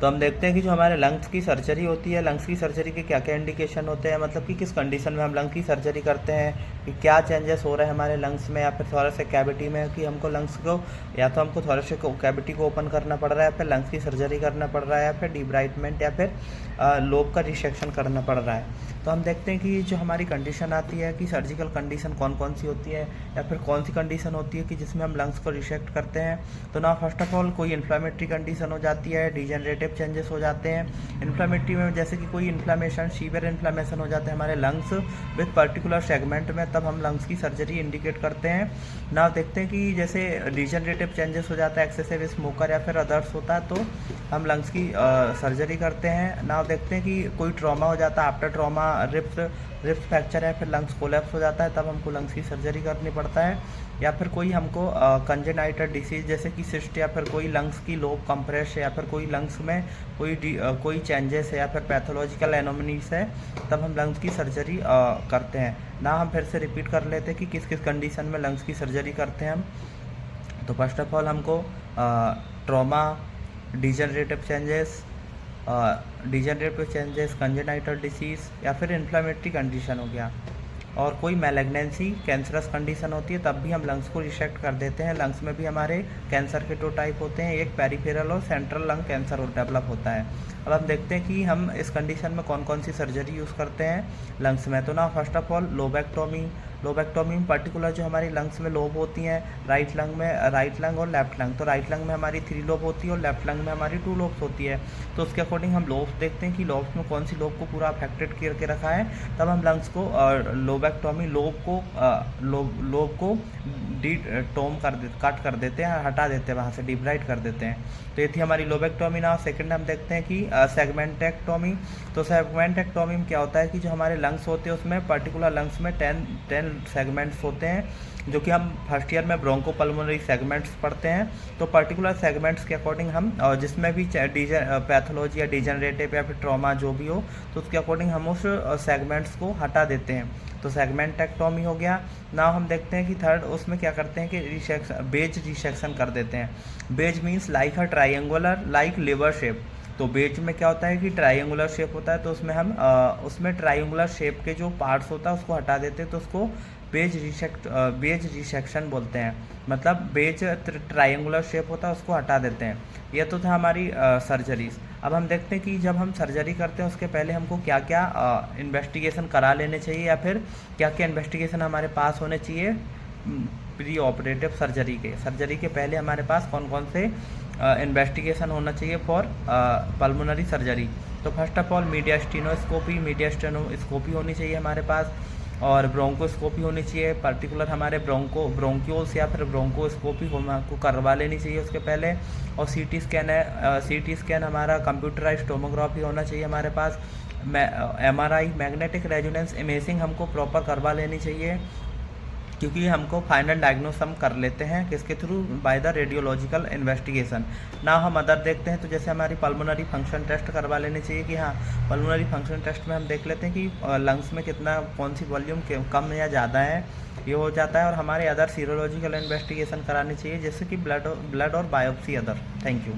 तो हम देखते हैं कि जो हमारे लंग्स की सर्जरी होती है, लंग्स की सर्जरी के क्या क्या इंडिकेशन होते हैं, मतलब कि किस कंडीशन में हम लंग्स की सर्जरी करते हैं, कि क्या चेंजेस हो रहे हैं हमारे लंग्स में या फिर थोरेसिक कैविटी में, कि हमको लंग्स को या तो हमको थोरेसिक कैविटी को ओपन करना पड़ रहा है, या फिर लंग्स की सर्जरी करना पड़ रहा है, या फिर डिब्राइटमेंट या फिर लोब का रिसेक्शन करना पड़ रहा है। तो हम देखते हैं कि जो हमारी कंडीशन आती है कि सर्जिकल कंडीशन कौन कौन सी होती है या फिर कौन सी कंडीशन होती है कि जिसमें हम लंग्स को रिसेक्ट करते हैं। तो ना फर्स्ट ऑफ ऑल कोई इन्फ्लामेटरी कंडीशन हो जाती है, डिजेनरेटिव चेंजेस हो जाते हैं। इन्फ्लामेटरी में जैसे कि कोई इन्फ्लामेशन, सीवियर इन्फ्लामेशन हो जाते हैं हमारे लंग्स विद पर्टिकुलर सेगमेंट में, तब हम लंग्स की सर्जरी इंडिकेट करते हैं। ना देखते हैं कि जैसे डिजेनरेटिव चेंजेस हो जाता है, एक्सेसिव स्मोकर या फिर अदर्स होता है, तो हम लंग्स की सर्जरी करते हैं। ना देखते हैं कि कोई ट्रॉमा हो जाता है, आफ्टर ट्रॉमा रिप्स फ्रैक्चर है, फिर लंग्स कोलैप्स हो जाता है, तब हमको लंग्स की सर्जरी करनी पड़ता है। या फिर कोई हमको कंजेनाइटल डिसीज जैसे कि सिस्ट या फिर कोई लंग्स की लोब कंप्रेस है, या फिर कोई लंग्स में कोई चेंजेस है या फिर पैथोलॉजिकल एनोमनीस है, तब हम लंग्स की सर्जरी करते हैं। ना हम फिर से रिपीट कर लेते हैं कि किस किस कंडीशन में लंग्स की सर्जरी करते हैं हम। तो फर्स्ट ऑफ ऑल हमको trauma, degenerative changes, congenital disease या फिर इन्फ्लामेटरी कंडीशन हो गया, और कोई मैलिग्नेंसी, कैंसरस कंडीशन होती है, तब भी हम लंग्स को रिसेक्ट कर देते हैं। लंग्स में भी हमारे कैंसर के 2 टाइप होते हैं, एक पेरिफेरल और सेंट्रल लंग कैंसर डेवलप होता है। अब हम देखते हैं कि हम इस कंडीशन में कौन कौन सी सर्जरी यूज़ करते हैं लंग्स में। तो ना फर्स्ट ऑफ ऑल लोबेक्टोमी में पर्टिकुलर जो हमारी लंग्स में लोब होती हैं, राइट लंग और लेफ्ट लंग। तो राइट लंग में हमारी 3 लोब होती है और लेफ्ट लंग में हमारी 2 लोब्स होती है। तो उसके अकॉर्डिंग हम लोब्स देखते हैं कि लोब्स में कौन सी लोब को पूरा अफेक्टेड करके रखा है, तब हम लंग्स को लोबेक्टोमी लोब को कट कर देते हैं, हटा देते हैं, वहाँ से डिब्राइट कर देते हैं। तो ये थी हमारी लोबेक्टोमी। ना सेकंड हम देखते हैं कि सेगमेंटेक्टोमी। तो सेगमेंटेक्टोमी में क्या होता है कि जो हमारे लंग्स होते हैं उसमें पर्टिकुलर लंग्स में 10 सेगमेंट्स होते हैं, जो कि हम फर्स्ट ईयर में ब्रोंकोपल्मोनरी सेगमेंट्स पढ़ते हैं। तो पर्टिकुलर सेगमेंट्स के अकॉर्डिंग हम जिसमें भी पैथोलॉजी या डिजेनरेटिव या फिर ट्रॉमा जो भी हो, तो उसके अकॉर्डिंग हम उस सेगमेंट्स को हटा देते हैं। तो सेगमेंटेक्टोमी हो गया। ना हम देखते हैं कि थर्ड उसमें क्या करते हैं कि बेज रिसेक्शन कर देते हैं। Wedge means like a triangular like liver shape. तो बेज में क्या होता है कि ट्राइंगुलर शेप होता है, तो उसमें हम उसमें ट्राइंगुलर शेप के जो पार्ट्स होता है उसको हटा देते हैं, तो उसको बेज रिसेक्शन बोलते हैं। मतलब बेज ट्राइंगुलर शेप होता है उसको हटा देते हैं। यह तो था हमारी सर्जरीज। अब हम देखते हैं कि जब हम सर्जरी करते हैं उसके पहले हमको क्या क्या इन्वेस्टिगेशन करा लेने चाहिए, या फिर क्या क्या इन्वेस्टिगेशन हमारे पास होने चाहिए प्री ऑपरेटिव सर्जरी के पहले हमारे पास कौन कौन से इन्वेस्टिगेशन होना चाहिए फॉर पल्मोनरी सर्जरी। तो फर्स्ट ऑफ ऑल मीडियास्टेनोस्कोपी होनी चाहिए हमारे पास, और ब्रोंकोस्कोपी होनी चाहिए। पर्टिकुलर हमारे ब्रोंक्यूल्स या फिर ब्रोंकोस्कोपी को करवा लेनी चाहिए उसके पहले। और सीटी स्कैन हमारा कंप्यूटराइज्ड टोमोग्राफी होना चाहिए हमारे पास। MRI मैग्नेटिक रेजोनेंस इमेजिंग हमको प्रॉपर करवा लेनी चाहिए, क्योंकि हमको फाइनल डायग्नोस हम कर लेते हैं किसके through, by the radiological investigation. ना हम अदर देखते हैं, तो जैसे हमारी पल्मोनरी फंक्शन टेस्ट करवा लेनी चाहिए कि हाँ पल्मोनरी फंक्शन टेस्ट में हम देख लेते हैं कि लंग्स में कितना कौन सी वॉल्यूम कम या ज़्यादा है, ये हो जाता है। और हमारे अदर सीरोलॉजिकल इन्वेस्टिगेशन करानी चाहिए, जैसे कि ब्लड और बायोप्सी अदर। Thank you.